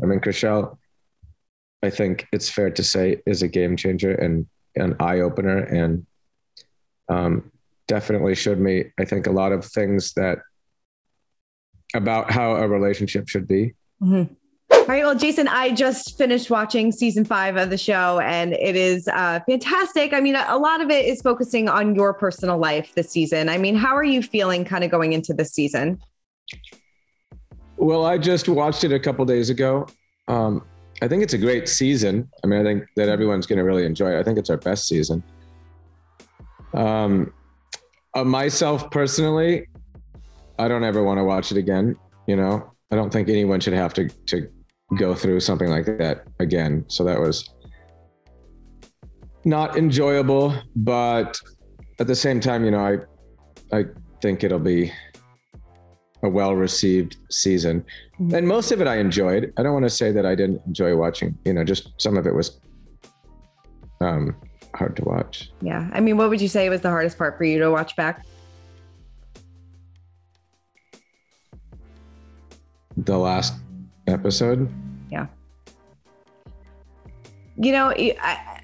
I mean, Chrishell, I think it's fair to say, is a game changer and an eye opener, and definitely showed me, I think, a lot of things that about how a relationship should be. Mm-hmm. All right. Well, Jason, I just finished watching season 5 of the show, and it is fantastic. I mean, a lot of it is focusing on your personal life this season. I mean, how are you feeling kind of going into this season? Well, I just watched it a couple days ago. I think it's a great season. I mean, I think that everyone's going to really enjoy it. I think it's our best season. Myself personally, I don't ever want to watch it again. You know, I don't think anyone should have to go through something like that again. So that was not enjoyable, but at the same time, you know, I think it'll be a well-received season. Mm-hmm. And most of it I enjoyed. I don't want to say that I didn't enjoy watching, you know, just some of it was hard to watch. Yeah. I mean, what would you say was the hardest part for you to watch back? The last episode. Yeah. You know,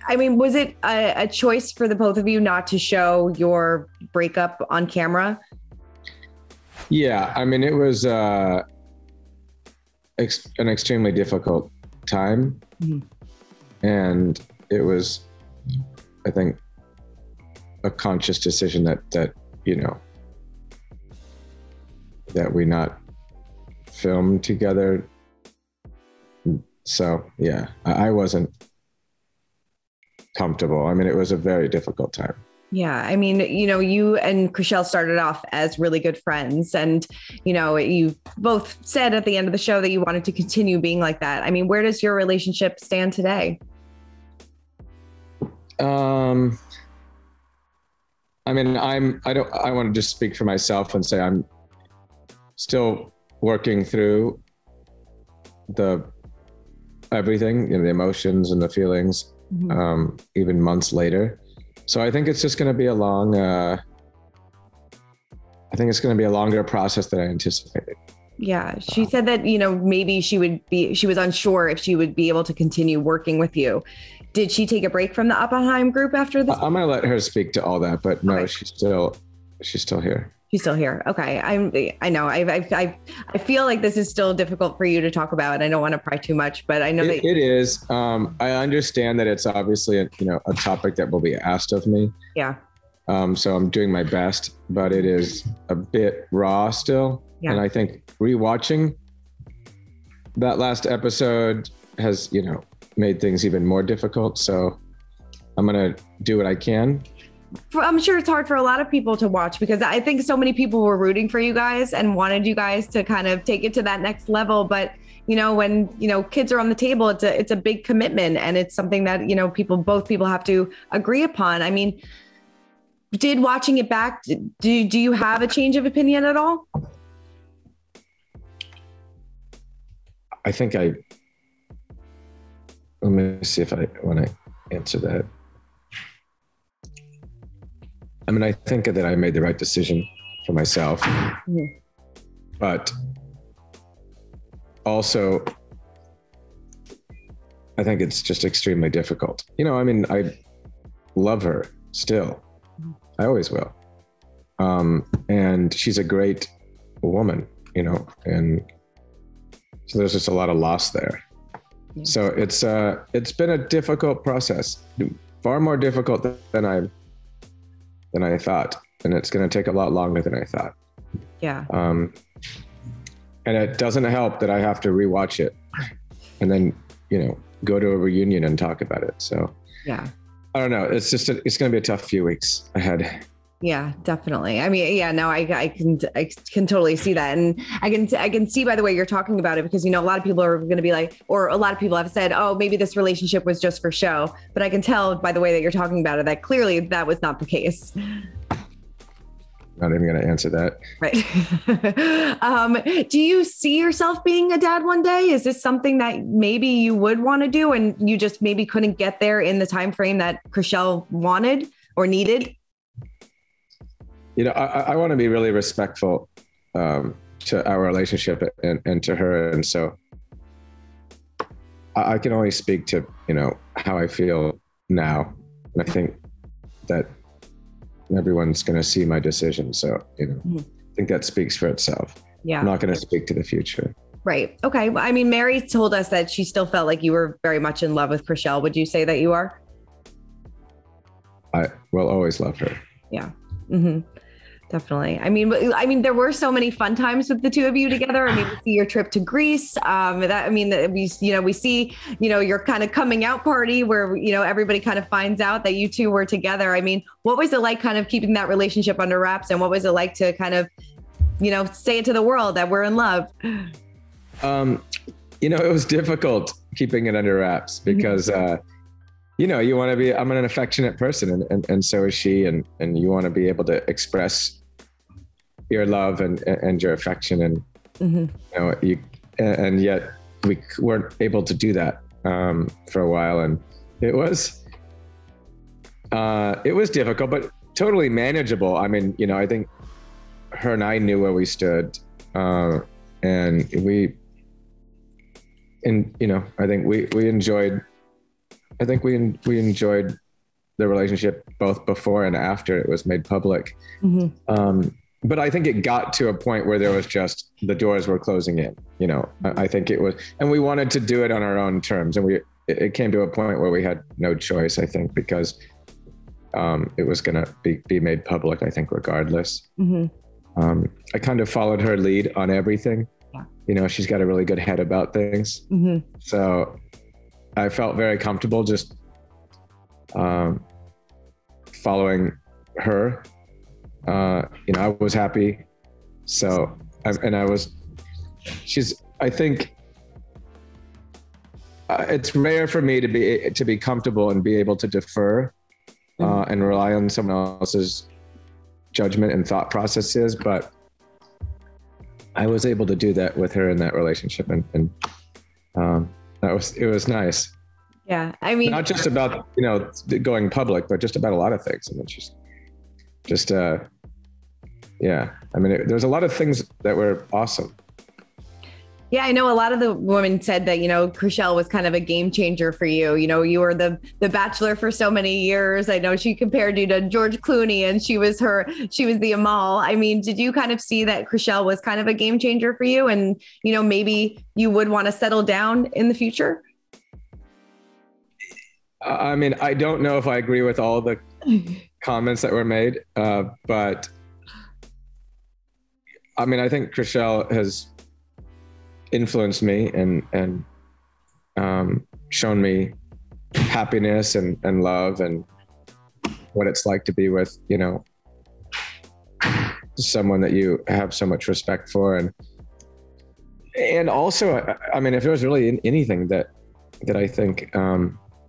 I mean, was it a choice for the both of you not to show your breakup on camera? Yeah. I mean, it was an extremely difficult time. Mm-hmm. And it was, I think, a conscious decision that, you know, that we not film together. So yeah, I wasn't comfortable. I mean, it was a very difficult time. Yeah. I mean, you know, you and Chrishell started off as really good friends, and, you know, you both said at the end of the show that you wanted to continue being like that. I mean, where does your relationship stand today? I mean, I want to just speak for myself and say I'm still working through everything, you know, the emotions and the feelings, mm-hmm. Even months later. So I think it's just going to be a longer process than I anticipated. Yeah. She said that, you know, maybe she was unsure if she would be able to continue working with you. Did she take a break from the Oppenheim group after this? I'm going to let her speak to all that, but no, okay. She's still here. She's still here. Okay. I know. I feel like this is still difficult for you to talk about. I don't want to pry too much, but I know that it is. I understand that it's obviously a topic that will be asked of me. Yeah. So I'm doing my best, but it is a bit raw still. Yeah. And I think rewatching that last episode has, you know, made things even more difficult. So I'm going to do what I can. I'm sure it's hard for a lot of people to watch, because I think so many people were rooting for you guys and wanted you guys to kind of take it to that next level. But, you know, when, you know, kids are on the table, it's a big commitment, and it's something that, you know, both people have to agree upon. I mean, did watching it back, do you have a change of opinion at all? I think let me see if I want to answer that. I mean, I think that I made the right decision for myself, mm-hmm. but also I think it's just extremely difficult. You know, I mean, I love her still. I always will. And she's a great woman, you know, and so there's just a lot of loss there. Yeah. So it's been a difficult process, far more difficult than I thought. And it's going to take a lot longer than I thought. Yeah. And it doesn't help that I have to rewatch it and then, you know, go to a reunion and talk about it. So yeah, I don't know. It's just, it's going to be a tough few weeks ahead. Yeah, definitely. I mean, yeah, no, I can totally see that. And I can see by the way you're talking about it, because, you know, a lot of people are going to be like, or a lot of people have said, oh, maybe this relationship was just for show. But I can tell by the way that you're talking about it, that clearly that was not the case. Not even going to answer that. Right. Do you see yourself being a dad one day? Is this something that maybe you would want to do and you just maybe couldn't get there in the time frame that Chrishell wanted or needed? You know, I want to be really respectful to our relationship and to her. And so I can only speak to, how I feel now. And I think that everyone's going to see my decision. So, I think that speaks for itself. Yeah. I'm not going to speak to the future. Right. Okay. Well, I mean, Mary told us that she still felt like you were very much in love with Chrishell. Would you say that you are? I will always love her. Yeah. Mm-hmm. Definitely. I mean, there were so many fun times with the two of you together. I mean, we see your trip to Greece. We see, your kind of coming out party where, everybody kind of finds out that you two were together. I mean, what was it like kind of keeping that relationship under wraps? And what was it like to kind of, say it to the world that we're in love? It was difficult keeping it under wraps because, you want to be, I'm an affectionate person and so is she. And you want to be able to express your love and your affection. And, and yet we weren't able to do that, for a while. And it was difficult, but totally manageable. I mean, I think her and I knew where we stood, and I think we enjoyed the relationship both before and after it was made public. But I think it got to a point where there was just, the doors were closing in, I think it was, and we wanted to do it on our own terms. And it came to a point where we had no choice, I think, because it was going to be made public, I think, regardless. I kind of followed her lead on everything. She's got a really good head about things. So I felt very comfortable just following her. I was happy. So, I think it's rare for me to be comfortable and be able to defer and rely on someone else's judgment and thought processes. But I was able to do that with her in that relationship. And it was nice. Yeah. I mean, not just about, going public, but just about a lot of things. And it's just, yeah. I mean, there's a lot of things that were awesome. Yeah, I know a lot of the women said that, Chrishell was kind of a game changer for you. You were the Bachelor for so many years. I know she compared you to George Clooney and she was the Amal. I mean, did you kind of see that Chrishell was kind of a game changer for you? And, maybe you would want to settle down in the future? I mean, I don't know if I agree with all the comments that were made, but I mean, I think Chrishell has influenced me and shown me happiness and love and what it's like to be with, someone that you have so much respect for. And also, I mean, if there was really anything that I think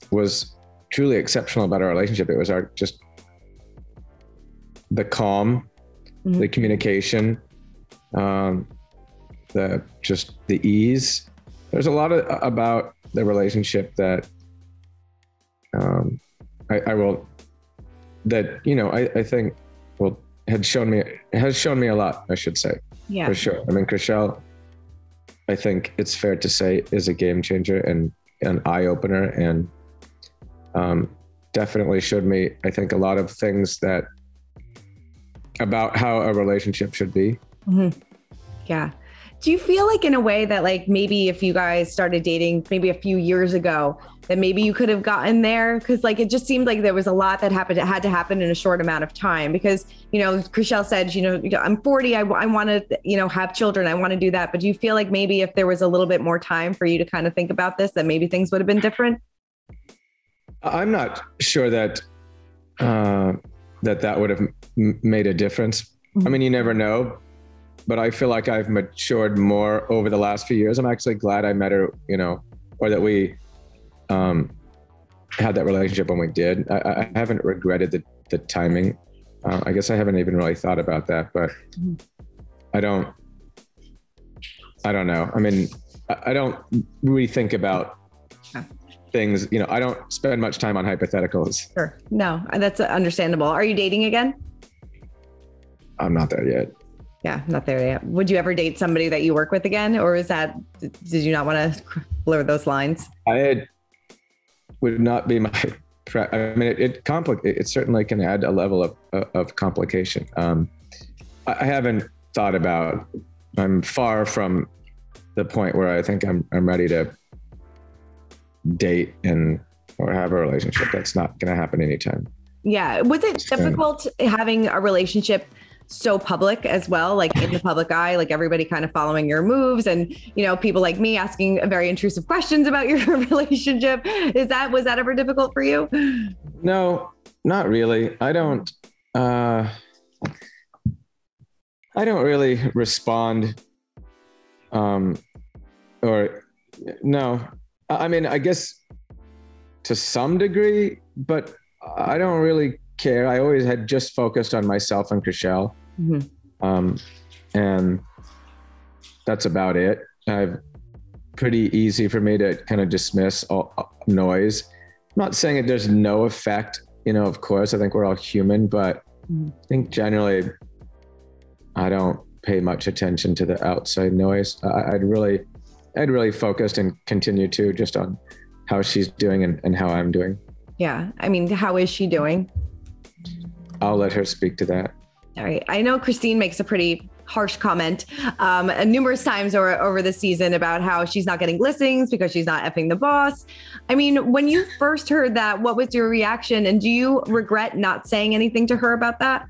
was truly exceptional about our relationship, it was the calm, the communication, the ease. There's a lot about the relationship that I think has shown me a lot, I should say. Yeah, for sure. I mean, Chrishell, I think it's fair to say, is a game changer and an eye opener, and definitely showed me, I think, a lot of things about how a relationship should be. Yeah. Do you feel like in a way that like maybe if you guys started dating maybe a few years ago, that maybe you could have gotten there? Because like it just seemed like there was a lot that had to happen in a short amount of time. Because Chrishell said, I'm 40, I want to have children, I want to do that. But do you feel like maybe if there was a little bit more time for you to kind of think about this, that maybe things would have been different? I'm not sure that that would have made a difference. I mean, you never know. But I feel like I've matured more over the last few years. I'm actually glad I met her, or that we had that relationship when we did. I haven't regretted the timing. I guess I haven't even really thought about that, but I don't know. I mean, I don't really think about things, I don't spend much time on hypotheticals. Sure. No, that's understandable. Are you dating again? I'm not there yet. Yeah, not there yet. Would you ever date somebody that you work with again? Or did you not want to blur those lines? Would not be my, I mean, it certainly can add a level of complication. I haven't thought about, I'm far from the point where I think I'm ready to date or have a relationship. That's not going to happen anytime. Yeah. Was it difficult having a relationship so public as well, like in the public eye, like everybody kind of following your moves and, people like me asking very intrusive questions about your relationship? Was that ever difficult for you? No, not really. I don't really respond, or no, I mean, I guess to some degree, but I don't really care. I always had just focused on myself and Chrishell. Mm-hmm. And that's about it. Pretty easy for me to kind of dismiss all noise. I'm not saying that there's no effect, of course, I think we're all human, but I think generally I don't pay much attention to the outside noise. I'd really focused and continue to just on how she's doing and how I'm doing. Yeah. I mean, how is she doing? I'll let her speak to that. All right. I know Christine makes a pretty harsh comment numerous times over the season about how she's not getting listings because she's not effing the boss. I mean, when you first heard that, what was your reaction? And do you regret not saying anything to her about that?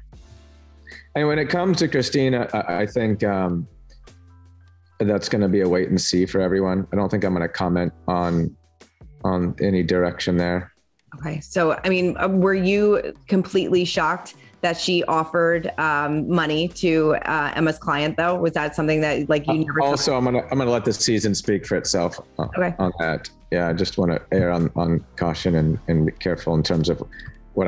And when it comes to Christine, I think that's going to be a wait and see for everyone. I don't think I'm going to comment on any direction there. Okay. So, I mean, were you completely shocked that she offered money to Emma's client, though? Was that something that you never? Also, I'm gonna let the season speak for itself on that. Yeah, I just want to err on caution and be careful in terms of what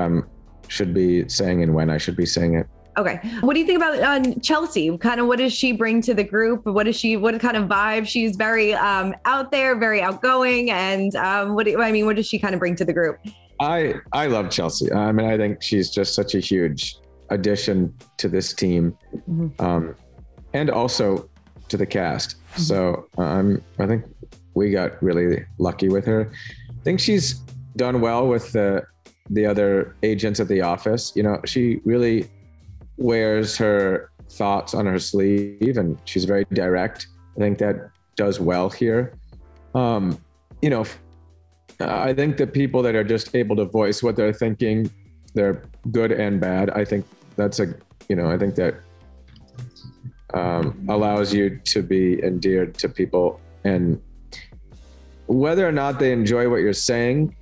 should be saying and when I should be saying it. Okay. What do you think about Chelsea? Kind of what does she bring to the group? What kind of vibe? She's very out there, very outgoing. And what does she kind of bring to the group? I love Chelsea. I mean, I think she's just such a huge addition to this team, and also to the cast. Mm-hmm. So I think we got really lucky with her. I think she's done well with the other agents at the office. She really wears her thoughts on her sleeve and she's very direct. I think that does well here. I think the people that are just able to voice what they're thinking, they're good and bad. I think that's I think that allows you to be endeared to people, and whether or not they enjoy what you're saying,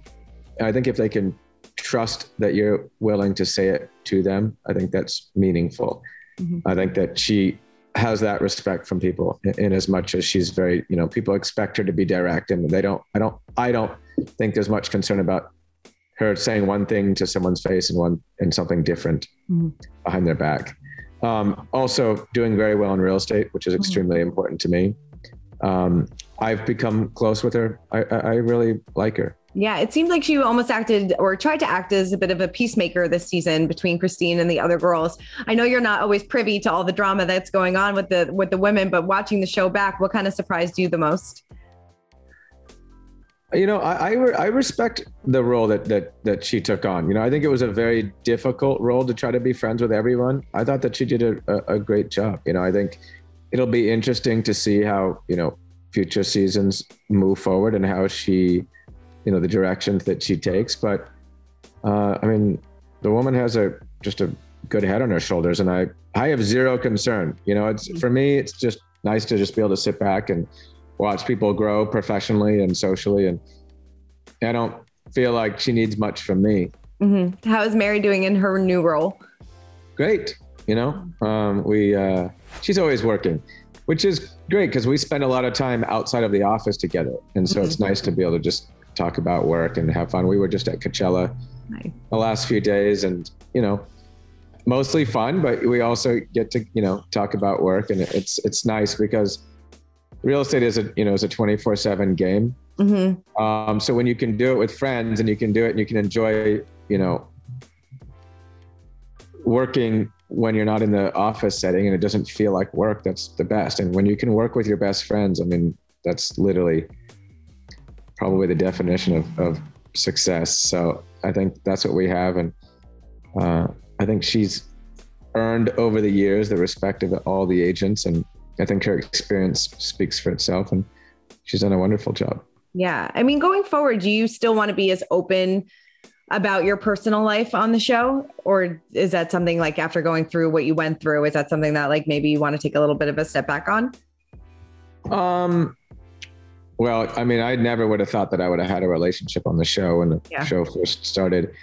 I think if they can trust that you're willing to say it to them, I think that's meaningful. Mm-hmm. I think that she has that respect from people in as much as she's very, people expect her to be direct, and I don't think there's much concern about her saying one thing to someone's face and something different behind their back. Also doing very well in real estate, which is extremely important to me. I've become close with her. I really like her. Yeah, it seemed like she almost acted or tried to act as a bit of a peacemaker this season between Christine and the other girls. I know you're not always privy to all the drama that's going on with the women, but watching the show back, what kind of surprised you the most? I respect the role that she took on. I think it was a very difficult role to try to be friends with everyone. I thought that she did a great job. I think it'll be interesting to see how, future seasons move forward and how she, the directions that she takes. But the woman has just a good head on her shoulders, and I have zero concern. For me, it's just nice to just be able to sit back and watch people grow professionally and socially. And I don't feel like she needs much from me. Mm-hmm. How is Mary doing in her new role? Great. She's always working, which is great because we spend a lot of time outside of the office together. And so it's nice to be able to just talk about work and have fun. We were just at Coachella the last few days, and, mostly fun, but we also get to, talk about work. And it's nice because real estate is a 24/7 game. Mm-hmm. So when you can do it with friends and you can do it and you can enjoy, working when you're not in the office setting and it doesn't feel like work, that's the best. And when you can work with your best friends, I mean, that's literally probably the definition of success. So I think that's what we have. And I think she's earned over the years the respect of all the agents. And I think her experience speaks for itself, and she's done a wonderful job. Yeah. I mean, going forward, do you still want to be as open about your personal life on the show? Or is that something like after going through what you went through, is that something that like maybe you want to take a little bit of a step back on? Well, I mean, I never would have thought that I would have had a relationship on the show when the show first started.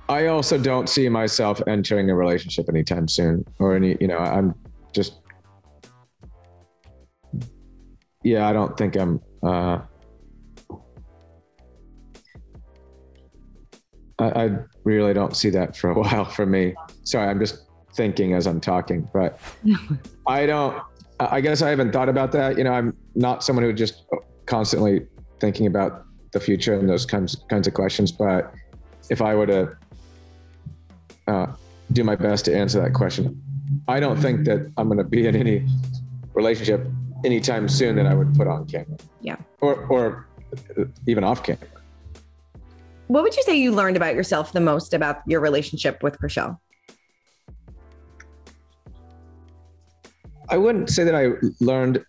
I also don't see myself entering a relationship anytime soon, or I'm just, I don't think I'm, I really don't see that for a while for me. Sorry, I'm just thinking as I'm talking, but I guess I haven't thought about that. I'm not someone who just constantly thinking about the future and those kinds of questions. But if I were to do my best to answer that question, I don't think that I'm going to be in any relationship anytime soon that I would put on camera. Yeah. Or even off camera. What would you say you learned about yourself the most about your relationship with Chrishell? I wouldn't say that I learned.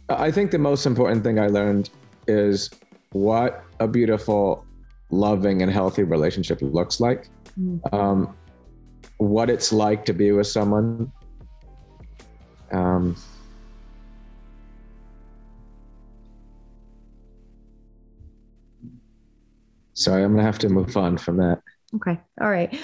I think the most important thing I learned is what a beautiful, loving, and healthy relationship looks like. What it's like to be with someone. Sorry, I'm going to have to move on from that. Okay. All right.